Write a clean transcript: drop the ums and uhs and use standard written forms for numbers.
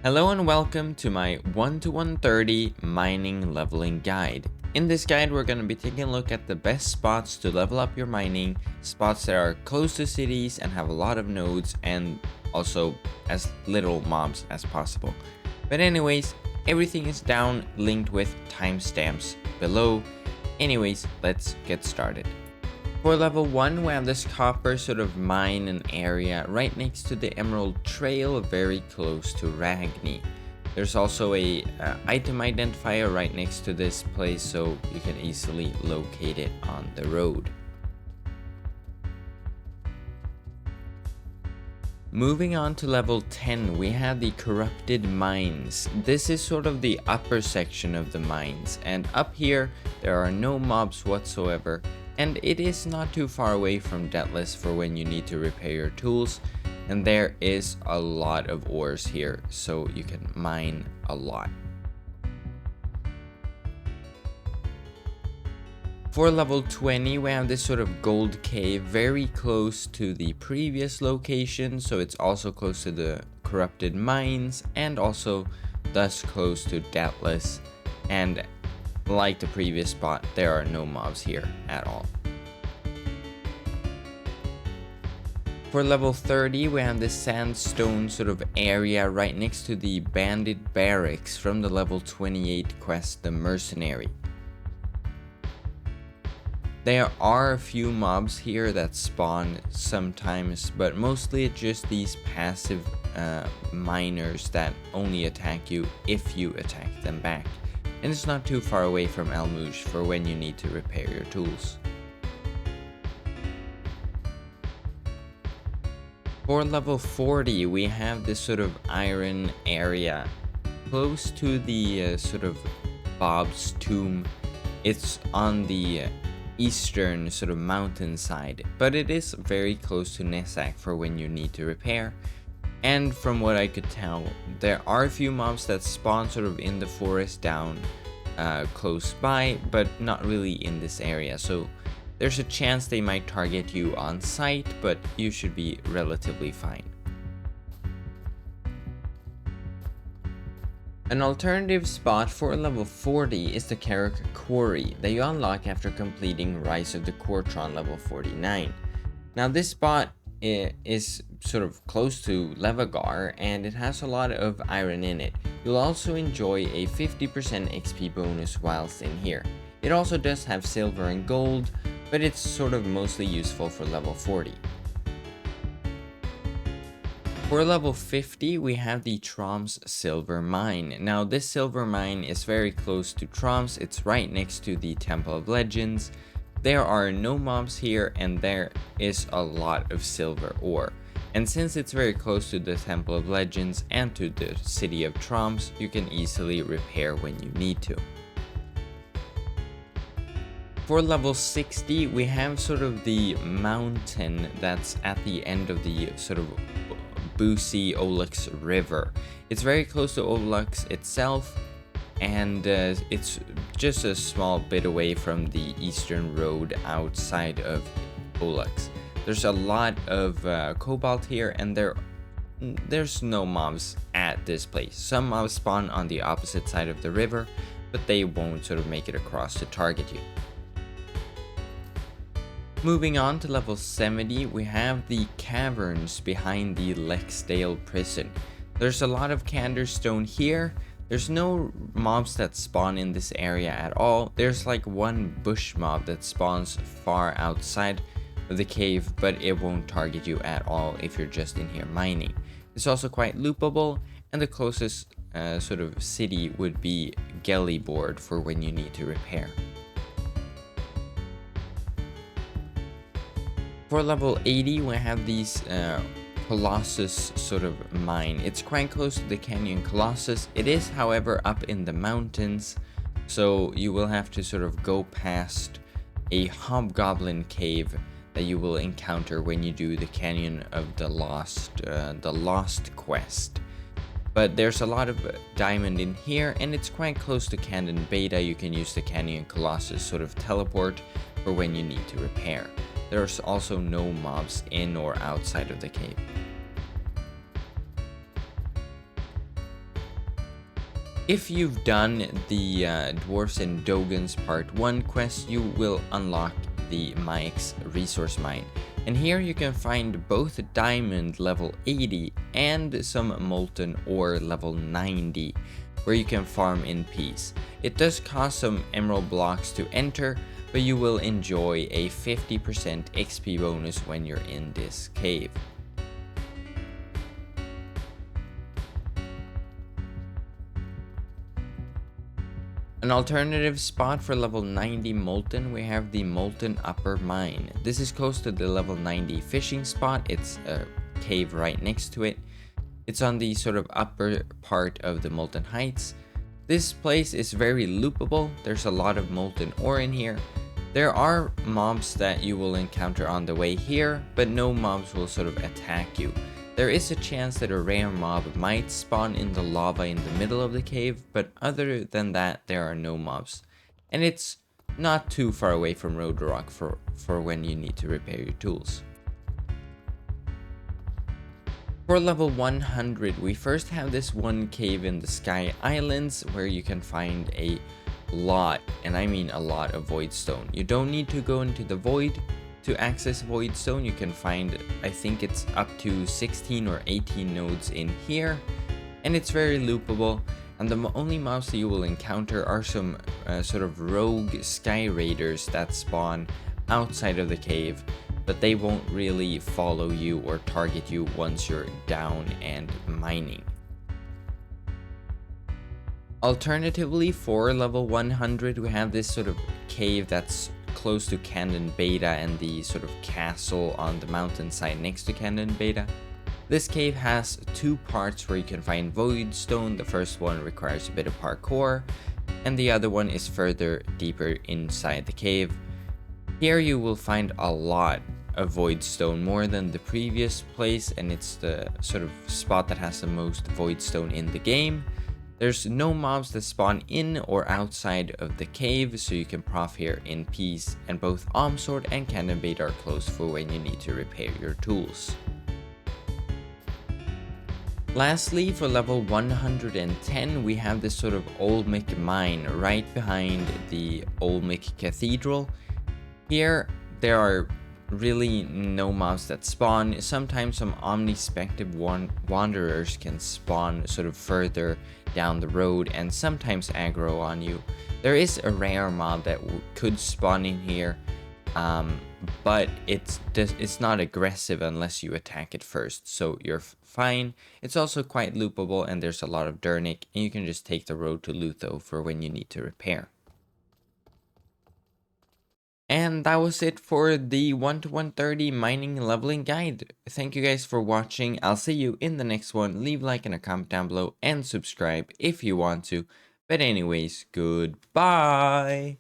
Hello and welcome to my 1 to 130 mining leveling guide. In this guide, we're going to be taking a look at the best spots to level up your mining, spots that are close to cities and have a lot of nodes, and also as little mobs as possible. But anyways, everything is down linked with timestamps below. Anyways, let's get started. For level 1, we have this copper sort of mine and area right next to the Emerald Trail, very close to Ragni. There's also a item identifier right next to this place, so you can easily locate it on the road. Moving on to level 10, we have the Corrupted Mines. This is sort of the upper section of the mines, and up here there are no mobs whatsoever. And it is not too far away from Deathless for when you need to repair your tools. And there is a lot of ores here, so you can mine a lot. For level 20, we have this sort of gold cave very close to the previous location. So it's also close to the Corrupted Mines and also thus close to Deathless. And like the previous spot, there are no mobs here at all. For level 30, we have this sandstone sort of area right next to the bandit barracks from the level 28 quest, the Mercenary. There are a few mobs here that spawn sometimes, but mostly it's just these passive miners that only attack you if you attack them back. And it's not too far away from Almouge for when you need to repair your tools. For level 40, we have this sort of iron area close to the sort of Bob's tomb. It's on the eastern sort of mountainside, but it is very close to Nesak for when you need to repair. And from what I could tell, there are a few mobs that spawn sort of in the forest down close by, but not really in this area. So there's a chance they might target you on sight, but you should be relatively fine. An alternative spot for level 40 is the Carrick Quarry that you unlock after completing Rise of the Quartron level 49. Now this spot is sort of close to Levagar and it has a lot of iron in it. You'll also enjoy a 50% XP bonus whilst in here. It also does have silver and gold, but it's sort of mostly useful for level 40. For level 50, we have the Trom's Silver Mine. Now this silver mine is very close to Trom's, it's right next to the Temple of Legends. There are no mobs here and there is a lot of silver ore. And since it's very close to the Temple of Legends and to the city of Trom's, you can easily repair when you need to. For level 60, we have sort of the mountain that's at the end of the sort of Boosie Olux River. It's very close to Olux itself, and it's just a small bit away from the eastern road outside of Olux. There's a lot of cobalt here, and there's no mobs at this place. Some mobs spawn on the opposite side of the river, but they won't sort of make it across to target you. Moving on to level 70, we have the caverns behind the Lexdale prison. There's a lot of Canderstone here. There's no mobs that spawn in this area at all. There's like one bush mob that spawns far outside of the cave, but it won't target you at all if you're just in here mining. It's also quite loopable, and the closest sort of city would be Gellyboard for when you need to repair. For level 80, we have these Colossus sort of mine. It's quite close to the Canyon Colossus. It is, however, up in the mountains, so you will have to sort of go past a hobgoblin cave that you will encounter when you do the Canyon of the Lost quest. But there's a lot of diamond in here, and it's quite close to Canyon Beta. You can use the Canyon Colossus sort of teleport for when you need to repair. There's also no mobs in or outside of the cave. If you've done the Dwarfs and Dogons Part 1 quest, you will unlock the Maix resource mine. And here you can find both diamond level 80 and some molten ore level 90, where you can farm in peace. It does cost some emerald blocks to enter, but you will enjoy a 50% XP bonus when you're in this cave. An alternative spot for level 90 molten, we have the molten upper mine. This is close to the level 90 fishing spot. It's a cave right next to it. It's on the sort of upper part of the molten heights. This place is very loopable. There's a lot of molten ore in here. There are mobs that you will encounter on the way here, but no mobs will sort of attack you. There is a chance that a rare mob might spawn in the lava in the middle of the cave, but other than that, there are no mobs. And it's not too far away from Road Rock for when you need to repair your tools. For level 100, we first have this one cave in the Sky Islands where you can find a lot, and I mean a lot, of void stone. You don't need to go into the void to access void stone. You can find, I think it's up to 16 or 18 nodes in here, and it's very loopable. And the only mobs that you will encounter are some sort of rogue sky raiders that spawn outside of the cave, but they won't really follow you or target you once you're down and mining. Alternatively, for level 100, we have this sort of cave that's close to Cannon Beta and the sort of castle on the mountainside next to Cannon Beta. This cave has two parts where you can find void stone. The first one requires a bit of parkour, and the other one is further deeper inside the cave. Here you will find a lot of void stone, more than the previous place, and it's the sort of spot that has the most void stone in the game. There's no mobs that spawn in or outside of the cave, so you can prof here in peace, and both Sword and Cannon Bait are closed for when you need to repair your tools. Lastly, for level 110, we have this sort of Olmec mine right behind the Olmec Cathedral. Here, there are really no mobs that spawn. Sometimes some omnispective wanderers can spawn sort of further down the road and sometimes aggro on you. There is a rare mob that could spawn in here, but it's not aggressive unless you attack it first, so you're fine. It's also quite loopable, and there's a lot of Durnick, and you can just take the road to Lutho for when you need to repair. And that was it for the 1 to 130 mining leveling guide. Thank you guys for watching. I'll see you in the next one. Leave a like and a comment down below and subscribe if you want to. But anyways, goodbye.